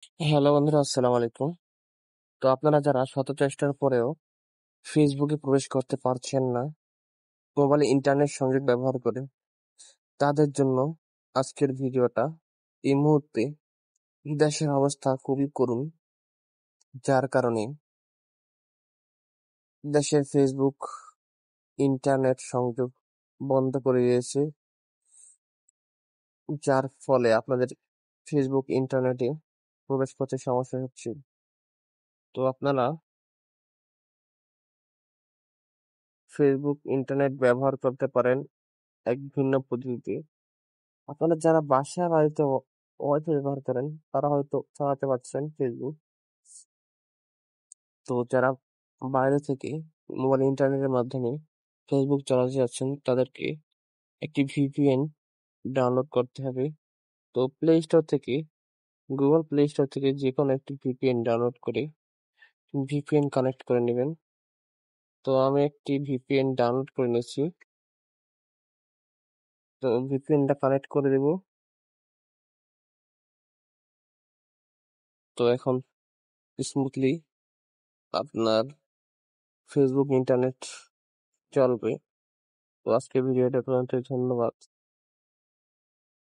Hello বন্ধুরা, আসসালামু আলাইকুম। তো আপনারা যারা শত চেষ্টার পরেও ফেসবুকে প্রবেশ করতে পারছেন না মোবাইলে ইন্টারনেট সংযোগ ব্যবহার করে, তাদের জন্য আজকের ভিডিওটা। এই মুহূর্তে দেশের অবস্থা খুবই করুণ, যার কারণে দেশের ফেসবুক ইন্টারনেট সংযোগ বন্ধ করে দিয়েছে, যার ফলে আপনাদের ফেসবুক ইন্টারনেটে প্রবেশ করতে সমস্যা হচ্ছে। তো আপনারা ফেসবুক ইন্টারনেট ব্যবহার করতে পারেন এক ভিন্ন পদ্ধতিতে। আপনারা যারা বাড়িতে ওয়াইফাই ব্যবহার করেন, তারা হয়তো চালাতে পারছেন ফেসবুক। তো যারা বাইরে থেকে মোবাইল ইন্টারনেটের মাধ্যমে ফেসবুক চালাতে যাচ্ছেন, তাদেরকে একটি ভিপিএন ডাউনলোড করতে হবে। তো গুগল প্লে স্টোর থেকে যে কোনো একটি ভিপিএন ডাউনলোড করে ভিপিএন কানেক্ট করে নেবেন। তো আমি একটি ভিপিএন ডাউনলোড করে নিয়েছি, তো ভিপিএনটা কানেক্ট করে দেব। তো এখন স্মুথলি আপনার ফেসবুক ইন্টারনেট চলবে। তো আজকের ভিডিওটা পর্যন্ত, ধন্যবাদ।